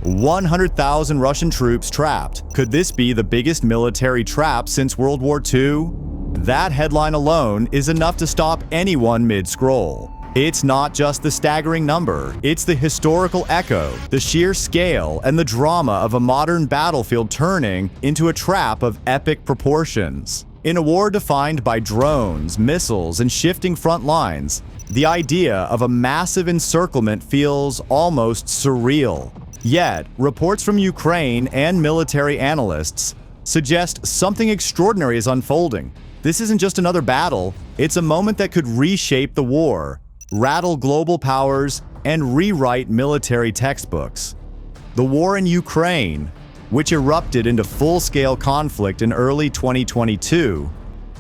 100,000 Russian troops trapped. Could this be the biggest military trap since World War II? That headline alone is enough to stop anyone mid-scroll. It's not just the staggering number, it's the historical echo, the sheer scale, and the drama of a modern battlefield turning into a trap of epic proportions. In a war defined by drones, missiles, and shifting front lines, the idea of a massive encirclement feels almost surreal. Yet, reports from Ukraine and military analysts suggest something extraordinary is unfolding. This isn't just another battle, it's a moment that could reshape the war, rattle global powers, and rewrite military textbooks. The war in Ukraine, which erupted into full-scale conflict in early 2022,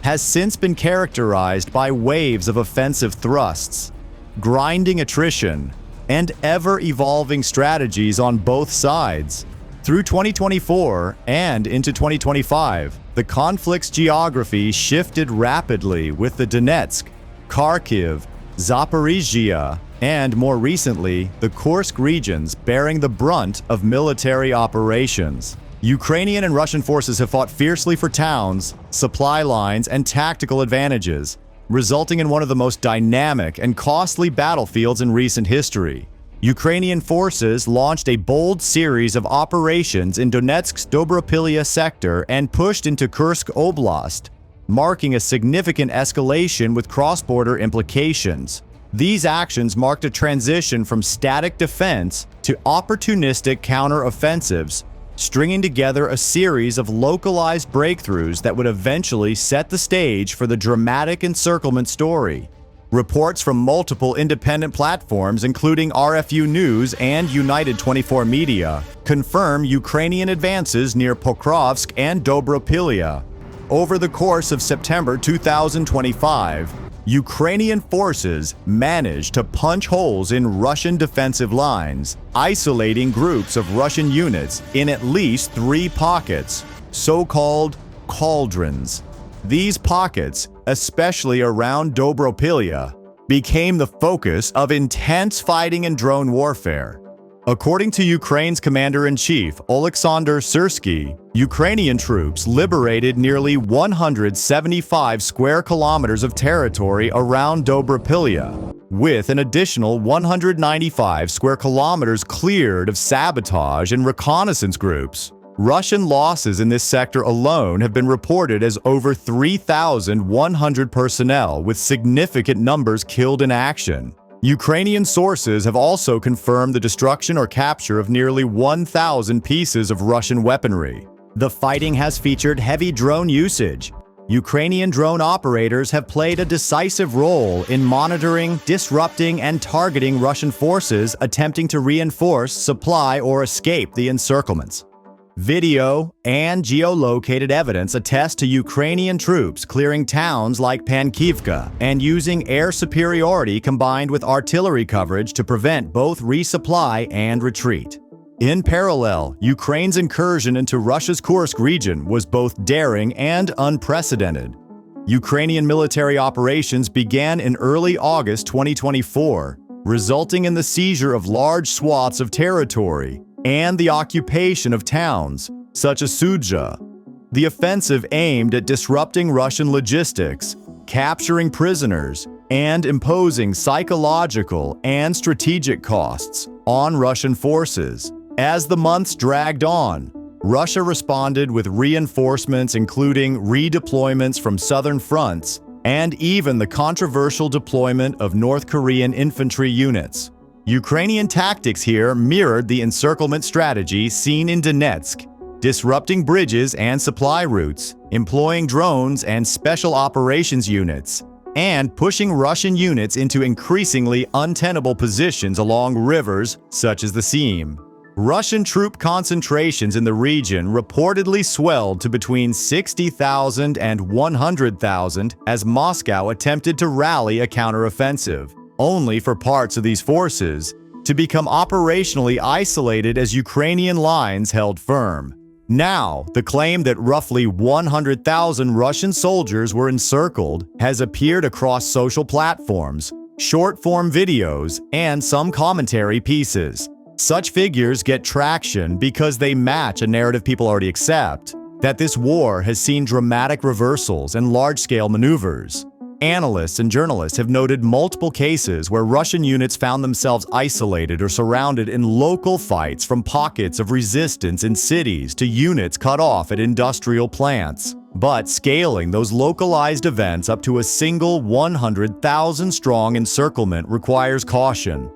has since been characterized by waves of offensive thrusts, grinding attrition, and ever-evolving strategies on both sides. Through 2024 and into 2025, the conflict's geography shifted rapidly, with the Donetsk, Kharkiv, Zaporizhzhia, and more recently, the Kursk regions bearing the brunt of military operations. Ukrainian and Russian forces have fought fiercely for towns, supply lines, and tactical advantages, resulting in one of the most dynamic and costly battlefields in recent history. Ukrainian forces launched a bold series of operations in Donetsk's Dobropilya sector and pushed into Kursk Oblast, marking a significant escalation with cross-border implications. These actions marked a transition from static defense to opportunistic counter-offensives, stringing together a series of localized breakthroughs that would eventually set the stage for the dramatic encirclement story. Reports from multiple independent platforms, including RFU News and United 24 Media, confirm Ukrainian advances near Pokrovsk and Dobropilya. Over the course of September 2025, Ukrainian forces managed to punch holes in Russian defensive lines, isolating groups of Russian units in at least 3 pockets, so-called cauldrons. These pockets, especially around Dobropilya, became the focus of intense fighting and drone warfare. According to Ukraine's commander-in-chief, Oleksandr Syrsky, Ukrainian troops liberated nearly 175 square kilometers of territory around Dobropilya, with an additional 195 square kilometers cleared of sabotage and reconnaissance groups. Russian losses in this sector alone have been reported as over 3,100 personnel, with significant numbers killed in action. Ukrainian sources have also confirmed the destruction or capture of nearly 1,000 pieces of Russian weaponry. The fighting has featured heavy drone usage. Ukrainian drone operators have played a decisive role in monitoring, disrupting, and targeting Russian forces attempting to reinforce, supply, or escape the encirclements. Video and geolocated evidence attest to Ukrainian troops clearing towns like Pankivka and using air superiority combined with artillery coverage to prevent both resupply and retreat. In parallel, Ukraine's incursion into Russia's Kursk region was both daring and unprecedented. Ukrainian military operations began in early August 2024, resulting in the seizure of large swaths of territory and the occupation of towns, such as Sudzha. The offensive aimed at disrupting Russian logistics, capturing prisoners, and imposing psychological and strategic costs on Russian forces. As the months dragged on, Russia responded with reinforcements, including redeployments from southern fronts and even the controversial deployment of North Korean infantry units. Ukrainian tactics here mirrored the encirclement strategy seen in Donetsk, disrupting bridges and supply routes, employing drones and special operations units, and pushing Russian units into increasingly untenable positions along rivers such as the Seam. Russian troop concentrations in the region reportedly swelled to between 60,000 and 100,000 as Moscow attempted to rally a counteroffensive, only for parts of these forces to become operationally isolated as Ukrainian lines held firm. Now, the claim that roughly 100,000 Russian soldiers were encircled has appeared across social platforms, short-form videos, and some commentary pieces. Such figures get traction because they match a narrative people already accept, that this war has seen dramatic reversals and large-scale maneuvers. Analysts and journalists have noted multiple cases where Russian units found themselves isolated or surrounded in local fights, from pockets of resistance in cities to units cut off at industrial plants. But scaling those localized events up to a single 100,000-strong encirclement requires caution.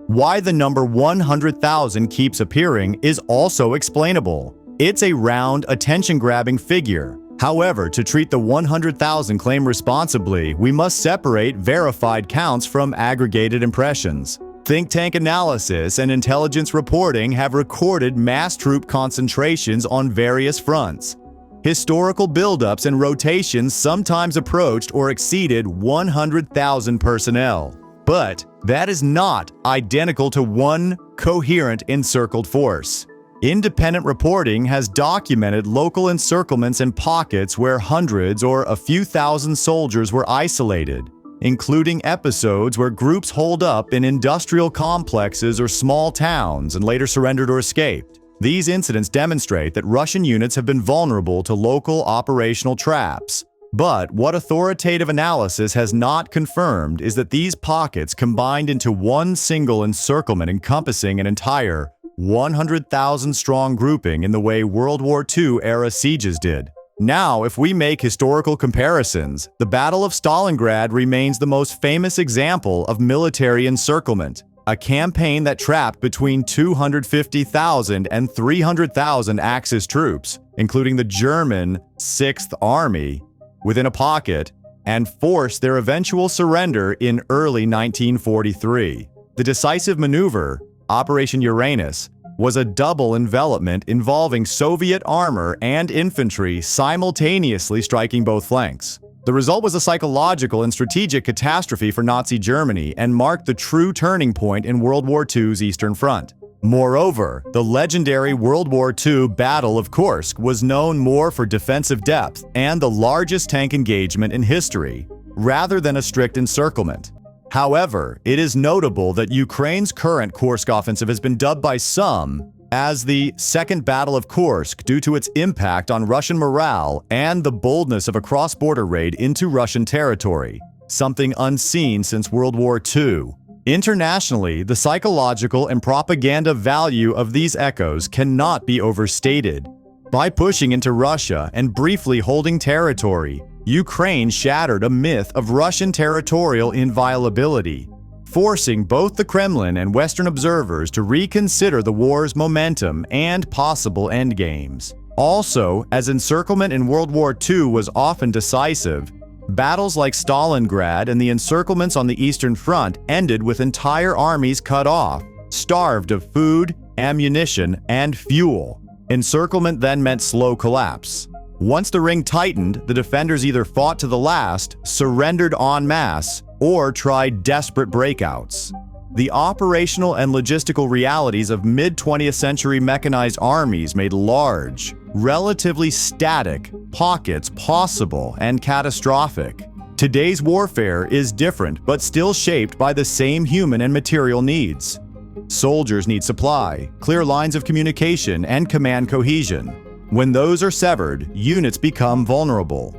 Why the number 100,000 keeps appearing is also explainable. It's a round, attention-grabbing figure. However, to treat the 100,000 claim responsibly, we must separate verified counts from aggregated impressions. Think tank analysis and intelligence reporting have recorded mass troop concentrations on various fronts. Historical buildups and rotations sometimes approached or exceeded 100,000 personnel. But that is not identical to one coherent encircled force. Independent reporting has documented local encirclements in pockets where hundreds or a few thousand soldiers were isolated, including episodes where groups holed up in industrial complexes or small towns and later surrendered or escaped. These incidents demonstrate that Russian units have been vulnerable to local operational traps. But what authoritative analysis has not confirmed is that these pockets combined into one single encirclement encompassing an entire 100,000-strong grouping in the way World War II-era sieges did. Now, if we make historical comparisons, the Battle of Stalingrad remains the most famous example of military encirclement, a campaign that trapped between 250,000 and 300,000 Axis troops, including the German 6th Army, within a pocket, and forced their eventual surrender in early 1943. The decisive maneuver, Operation Uranus, was a double envelopment involving Soviet armor and infantry simultaneously striking both flanks. The result was a psychological and strategic catastrophe for Nazi Germany and marked the true turning point in World War II's Eastern Front. Moreover, the legendary World War II Battle of Kursk was known more for defensive depth and the largest tank engagement in history, rather than a strict encirclement. However, it is notable that Ukraine's current Kursk offensive has been dubbed by some as the Second Battle of Kursk due to its impact on Russian morale and the boldness of a cross-border raid into Russian territory, something unseen since World War II. Internationally, the psychological and propaganda value of these echoes cannot be overstated. By pushing into Russia and briefly holding territory, Ukraine shattered a myth of Russian territorial inviolability, forcing both the Kremlin and Western observers to reconsider the war's momentum and possible endgames. Also, as encirclement in World War II was often decisive, battles like Stalingrad and the encirclements on the Eastern Front ended with entire armies cut off, starved of food, ammunition, and fuel. Encirclement then meant slow collapse. Once the ring tightened, the defenders either fought to the last, surrendered en masse, or tried desperate breakouts. The operational and logistical realities of mid-20th century mechanized armies made large, relatively static pockets possible and catastrophic. Today's warfare is different but still shaped by the same human and material needs. Soldiers need supply, clear lines of communication, and command cohesion. When those are severed, units become vulnerable.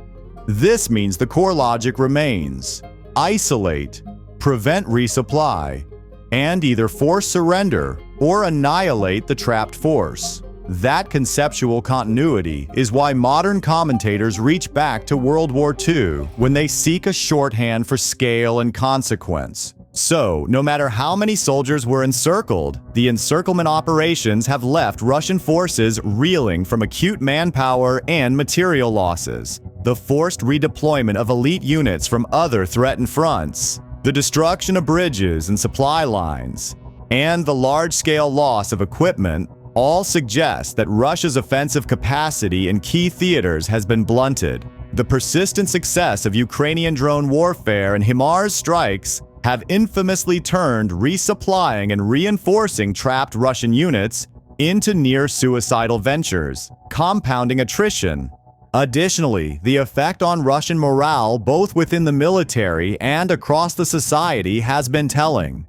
This means the core logic remains: isolate, prevent resupply, and either force surrender or annihilate the trapped force. That conceptual continuity is why modern commentators reach back to World War II when they seek a shorthand for scale and consequence. So, no matter how many soldiers were encircled, the encirclement operations have left Russian forces reeling from acute manpower and material losses, the forced redeployment of elite units from other threatened fronts, the destruction of bridges and supply lines, and the large-scale loss of equipment all suggest that Russia's offensive capacity in key theaters has been blunted. The persistent success of Ukrainian drone warfare and HIMARS strikes have infamously turned resupplying and reinforcing trapped Russian units into near-suicidal ventures, compounding attrition. Additionally, the effect on Russian morale both within the military and across the society has been telling.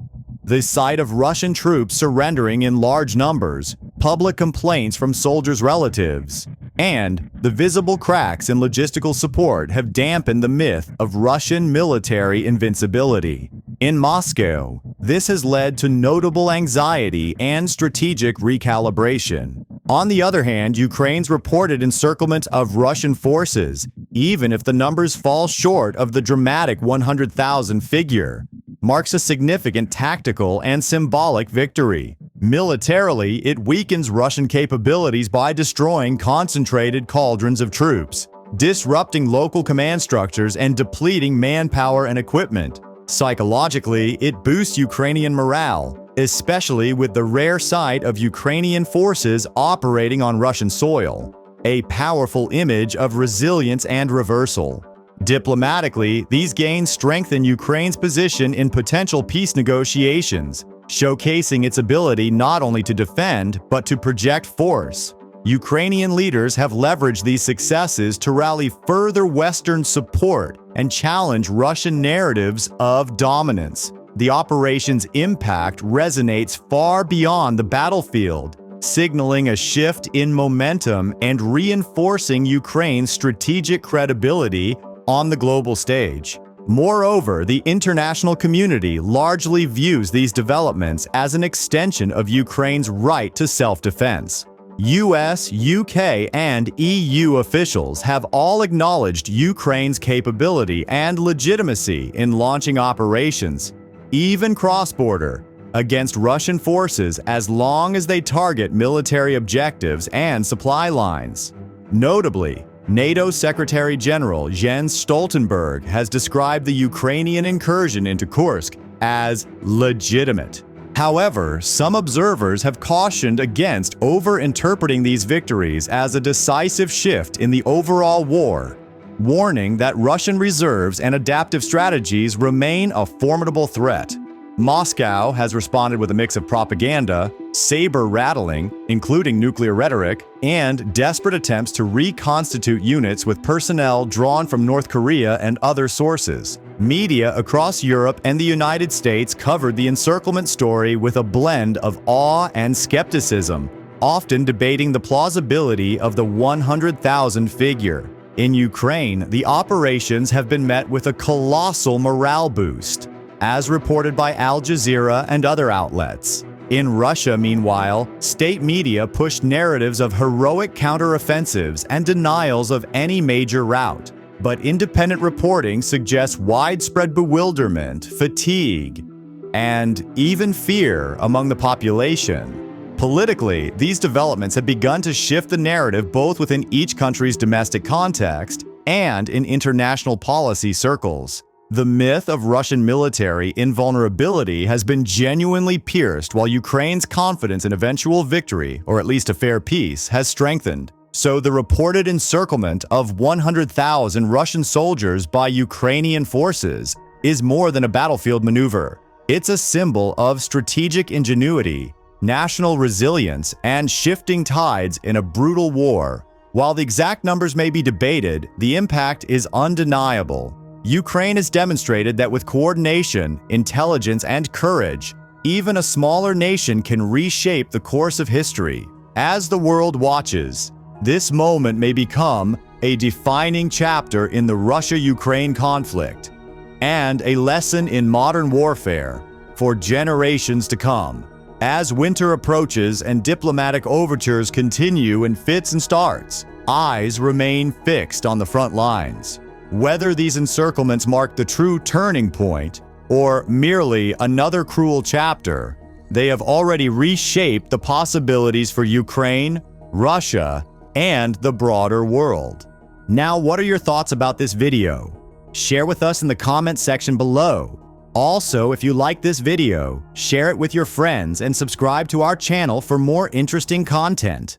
the sight of Russian troops surrendering in large numbers, public complaints from soldiers' relatives, and the visible cracks in logistical support have dampened the myth of Russian military invincibility. In Moscow, this has led to notable anxiety and strategic recalibration. On the other hand, Ukraine's reported encirclement of Russian forces, even if the numbers fall short of the dramatic 100,000 figure, marks a significant tactical and symbolic victory. Militarily, it weakens Russian capabilities by destroying concentrated cauldrons of troops, disrupting local command structures, and depleting manpower and equipment. Psychologically, it boosts Ukrainian morale, especially with the rare sight of Ukrainian forces operating on Russian soil, a powerful image of resilience and reversal. Diplomatically, these gains strengthen Ukraine's position in potential peace negotiations, showcasing its ability not only to defend, but to project force. Ukrainian leaders have leveraged these successes to rally further Western support and challenge Russian narratives of dominance. The operation's impact resonates far beyond the battlefield, signaling a shift in momentum and reinforcing Ukraine's strategic credibility on the global stage. Moreover, the international community largely views these developments as an extension of Ukraine's right to self-defense. US, UK, and EU officials have all acknowledged Ukraine's capability and legitimacy in launching operations, even cross-border, against Russian forces as long as they target military objectives and supply lines. Notably, NATO Secretary General Jens Stoltenberg has described the Ukrainian incursion into Kursk as legitimate. However, some observers have cautioned against over-interpreting these victories as a decisive shift in the overall war, warning that Russian reserves and adaptive strategies remain a formidable threat. Moscow has responded with a mix of propaganda, saber-rattling, including nuclear rhetoric, and desperate attempts to reconstitute units with personnel drawn from North Korea and other sources. Media across Europe and the United States covered the encirclement story with a blend of awe and skepticism, often debating the plausibility of the 100,000 figure. In Ukraine, the operations have been met with a colossal morale boost, as reported by Al Jazeera and other outlets. In Russia, meanwhile, state media pushed narratives of heroic counteroffensives and denials of any major rout. But independent reporting suggests widespread bewilderment, fatigue, and even fear among the population. Politically, these developments have begun to shift the narrative both within each country's domestic context and in international policy circles. The myth of Russian military invulnerability has been genuinely pierced, while Ukraine's confidence in eventual victory, or at least a fair peace, has strengthened. So the reported encirclement of 100,000 Russian soldiers by Ukrainian forces is more than a battlefield maneuver. It's a symbol of strategic ingenuity, national resilience, and shifting tides in a brutal war. While the exact numbers may be debated, the impact is undeniable. Ukraine has demonstrated that with coordination, intelligence, and courage, even a smaller nation can reshape the course of history. As the world watches, this moment may become a defining chapter in the Russia-Ukraine conflict and a lesson in modern warfare for generations to come. As winter approaches and diplomatic overtures continue in fits and starts, eyes remain fixed on the front lines. Whether these encirclements mark the true turning point or merely another cruel chapter, they have already reshaped the possibilities for Ukraine, Russia, and the broader world. Now, what are your thoughts about this video? Share with us in the comment section below. Also, if you like this video, share it with your friends and subscribe to our channel for more interesting content.